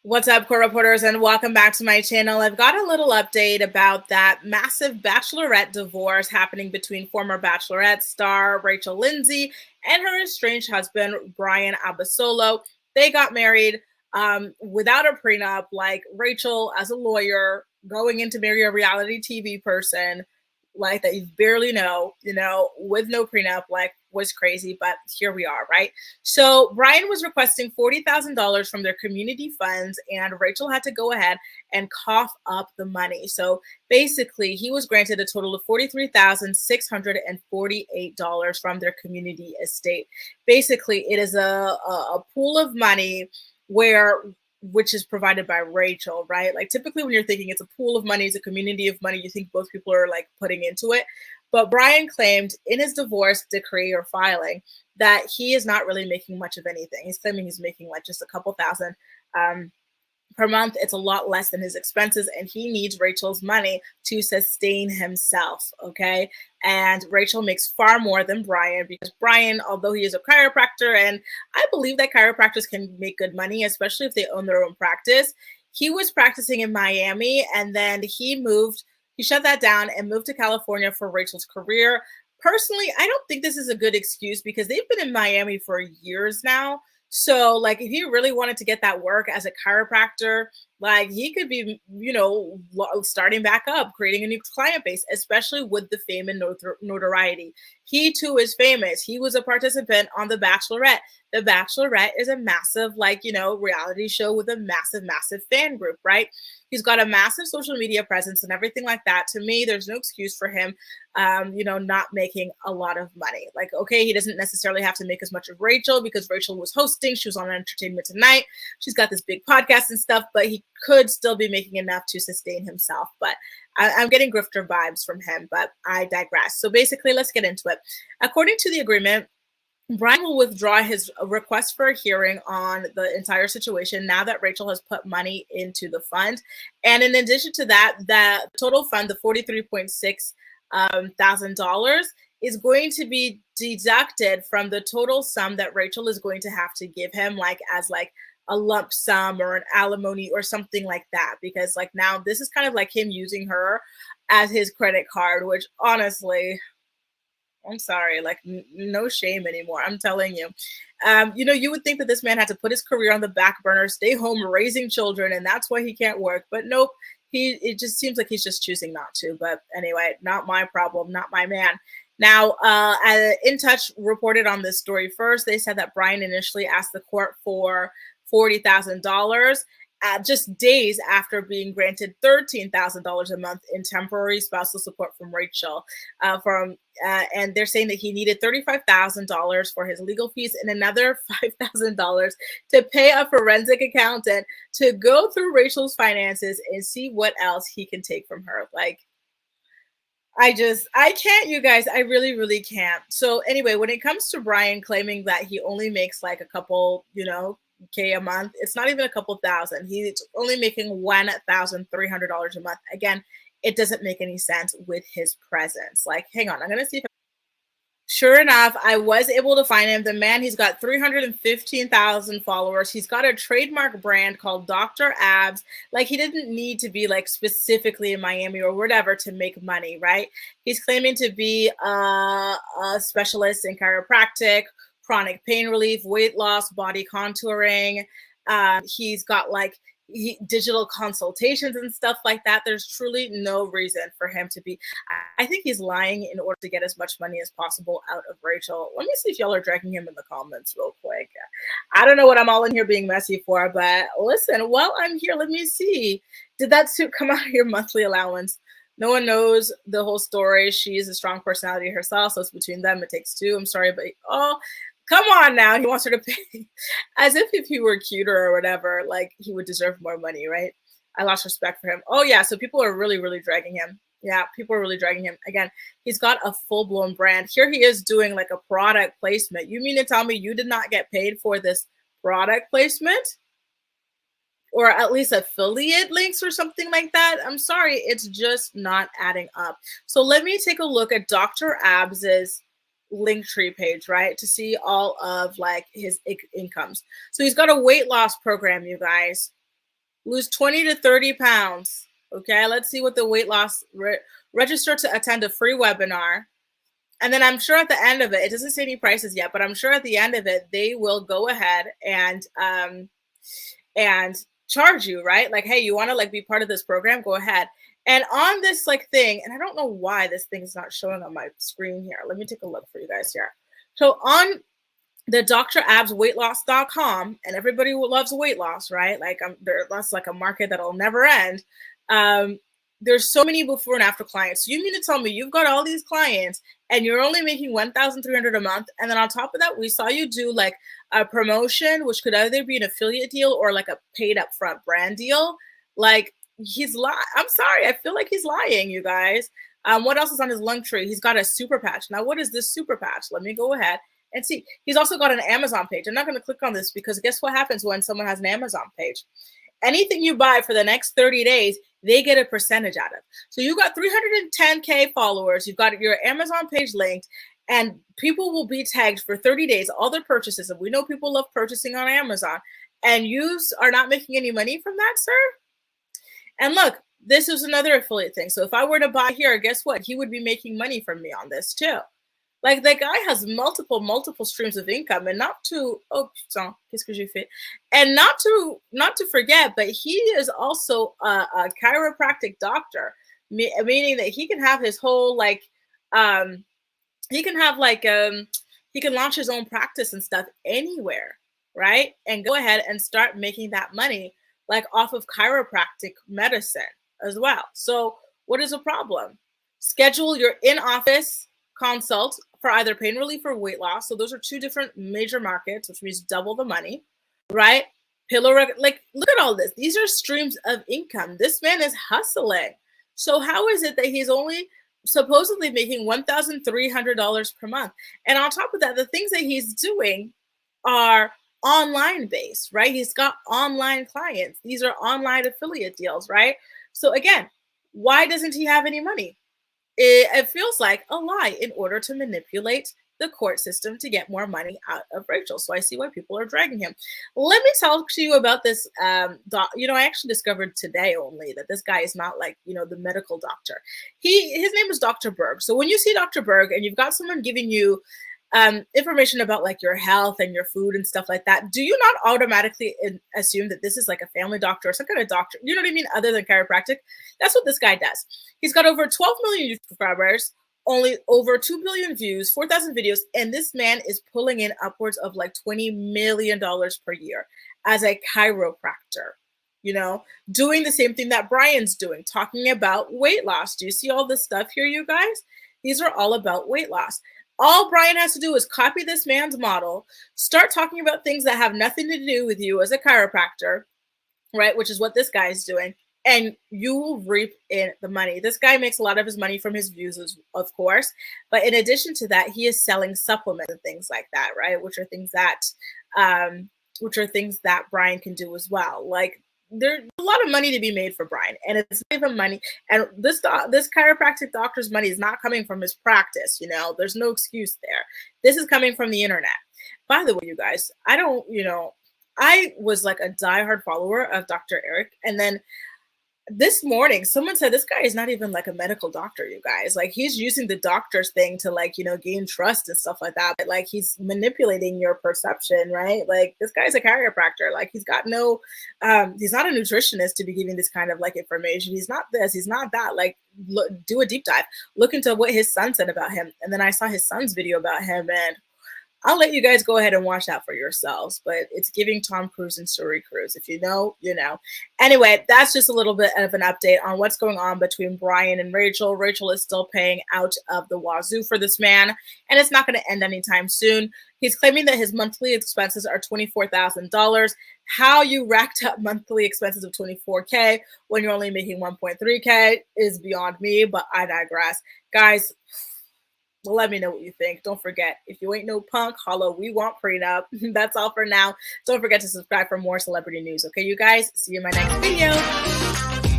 What's up, core reporters, and welcome back to my channel. I've got a little update about that massive bachelorette divorce happening between former bachelorette star Rachel Lindsay and her estranged husband, Byan Abasolo. They got married without a prenup, like Rachel, as a lawyer, going in to marry a reality TV person like that you barely know, with no prenup, like was crazy, but here we are, right? So Brian was requesting $40,000 from their community funds, and Rachel had to go ahead and cough up the money. So basically, he was granted a total of $43,648 from their community estate. Basically, it is a pool of money where which is provided by Rachel, right? Like typically when you're thinking it's a pool of money, it's a community of money, you think both people are like putting into it. But Brian claimed in his divorce decree or filing that he is not really making much of anything. He's claiming he's making like just a couple thousand per month. It's a lot less than his expenses, and he needs Rachel's money to sustain himself. Okay. And Rachel makes far more than Brian, because Brian, although he is a chiropractor, and I believe that chiropractors can make good money, especially if they own their own practice, he was practicing in Miami, and then he shut that down and moved to California for Rachel's career. Personally, I don't think this is a good excuse, because they've been in Miami for years now. So, like, if he really wanted to get that work as a chiropractor, like, he could be, starting back up, creating a new client base, especially with the fame and notoriety. He too is famous. He was a participant on The Bachelorette. The Bachelorette is a massive, reality show with a massive, massive fan group, right? He's got a massive social media presence and everything like that. To me, there's no excuse for him, not making a lot of money. Like, okay, he doesn't necessarily have to make as much of Rachel, because Rachel was hosting. She was on Entertainment Tonight. She's got this big podcast and stuff, but he could still be making enough to sustain himself. But I'm getting grifter vibes from him, but I digress. So basically, let's get into it. According to the agreement, Brian will withdraw his request for a hearing on the entire situation now that Rachel has put money into the fund. And in addition to that, the total fund, the $43.6 thousand is going to be deducted from the total sum that Rachel is going to have to give him, like as like a lump sum or an alimony or something like that. Because like now this is kind of like him using her as his credit card, which honestly, I'm sorry, like no shame anymore. I'm telling you. You would think that this man had to put his career on the back burner, stay home raising children, and that's why he can't work. But nope, it just seems like he's just choosing not to. But anyway, not my problem, not my man. Now, In Touch reported on this story first. They said that Brian initially asked the court for $40,000. Just days after being granted $13,000 a month in temporary spousal support from Rachel, and they're saying that he needed $35,000 for his legal fees and another $5,000 to pay a forensic accountant to go through Rachel's finances and see what else he can take from her. Like, I can't, you guys. I really, really can't. So anyway, when it comes to Brian claiming that he only makes like a couple, K a month, it's not even a couple thousand. He's only making $1,300 a month. Again, it doesn't make any sense with his presence. Like, hang on, I'm gonna see if sure enough, I was able to find him. The man, he's got 315,000 followers. He's got a trademark brand called Dr. Abs. Like, he didn't need to be like specifically in Miami or whatever to make money, right? He's claiming to be a specialist in chiropractic, chronic pain relief, weight loss, body contouring. He's got like digital consultations and stuff like that. There's truly no reason for him to be. I think he's lying in order to get as much money as possible out of Rachel. Let me see if y'all are dragging him in the comments real quick. I don't know what I'm all in here being messy for, but listen, while I'm here, let me see. Did that suit come out of your monthly allowance? No one knows the whole story. She is a strong personality herself, so it's between them. It takes two. I'm sorry, but come on now. He wants her to pay as if he were cuter or whatever, like he would deserve more money, right? I lost respect for him. Oh yeah, so people are really, really dragging him. Yeah, people are really dragging him. Again, he's got a full-blown brand. Here he is doing like a product placement. You mean to tell me you did not get paid for this product placement? Or at least affiliate links or something like that? I'm sorry, it's just not adding up. So let me take a look at Dr. Abs's Linktree page, right, to see all of like his incomes. So he's got a weight loss program, you guys. lose 20 to 30 pounds. Okay, let's see what the weight loss, register to attend a free webinar. And then I'm sure at the end of it, it doesn't say any prices yet, but I'm sure at the end of it, they will go ahead and charge you, right? Like, hey, you want to like be part of this program? Go ahead. And on this like thing, and I don't know why this thing is not showing on my screen here. Let me take a look for you guys here. So on the drabsweightloss.com, and everybody loves weight loss, right? Like that's like a market that'll never end. There's so many before and after clients. So you mean to tell me you've got all these clients and you're only making $1,300 a month, and then on top of that, we saw you do like a promotion, which could either be an affiliate deal or like a paid upfront brand deal. Like he's lying. I'm sorry, I feel like he's lying, you guys. What else is on his link tree? He's got a super patch. Now, what is this super patch? Let me go ahead and see. He's also got an Amazon page. I'm not going to click on this because guess what happens when someone has an Amazon page? Anything you buy for the next 30 days, they get a percentage out of. So you got 310K followers. You've got your Amazon page linked, and people will be tagged for 30 days, all their purchases. And we know people love purchasing on Amazon. And you are not making any money from that, sir? And look, this is another affiliate thing. So if I were to buy here, guess what? He would be making money from me on this too. Like that guy has multiple streams of income, and not to and not to forget, but he is also a chiropractic doctor, meaning that he can have his whole like he can launch his own practice and stuff anywhere, right? And go ahead and start making that money like off of chiropractic medicine as well. So what is the problem? Schedule your in-office consult for either pain relief or weight loss. So those are two different major markets, which means double the money, right? Like, look at all this. These are streams of income. This man is hustling. So how is it that he's only supposedly making $1,300 per month? And on top of that, the things that he's doing are online based, right? He's got online clients. These are online affiliate deals, right? So again, why doesn't he have any money? It feels like a lie in order to manipulate the court system to get more money out of Rachel. So I see why people are dragging him. Let me talk to you about this. I actually discovered today only that this guy is not like, the medical doctor. His name is Dr. Berg. So when you see Dr. Berg and you've got someone giving you information about like your health and your food and stuff like that, do you not automatically assume that this is like a family doctor or some kind of doctor? You know what I mean? Other than chiropractic, that's what this guy does. He's got over 12 million YouTube subscribers, only over 2 billion views, 4,000 videos, and this man is pulling in upwards of like $20 million per year as a chiropractor. Doing the same thing that Byan's doing, talking about weight loss. Do you see all this stuff here, you guys? These are all about weight loss. All Byan has to do is copy this man's model, start talking about things that have nothing to do with you as a chiropractor, right? Which is what this guy is doing. And you will reap in the money. This guy makes a lot of his money from his views, of course. But in addition to that, he is selling supplements and things like that, right? Which are things that Byan can do as well. Like, there's a lot of money to be made for Byan, and it's not even money. And this chiropractic doctor's money is not coming from his practice. There's no excuse there. This is coming from the internet. By the way, you guys, I was like a diehard follower of Dr. Eric, and then this morning someone said this guy is not even like a medical doctor, you guys. Like, he's using the doctor's thing to like, gain trust and stuff like that. But like, he's manipulating your perception, right? Like, this guy's a chiropractor. Like, he's got no, he's not a nutritionist to be giving this kind of like information. He's not this, he's not that. Like, do a deep dive, look into what his son said about him. And then I saw his son's video about him, and I'll let you guys go ahead and watch that for yourselves, but it's giving Tom Cruise and Suri Cruise. If you know, you know. Anyway, that's just a little bit of an update on what's going on between Byan and Rachel. Rachel is still paying out of the wazoo for this man, and it's not going to end anytime soon. He's claiming that his monthly expenses are $24,000. How you racked up monthly expenses of $24K when you're only making $1.3K is beyond me, but I digress. Guys, well, let me know what you think. Don't forget, if you ain't no punk, holla, we want prenup. That's all for now. Don't forget to subscribe for more celebrity news. Okay, you guys? See you in my next video.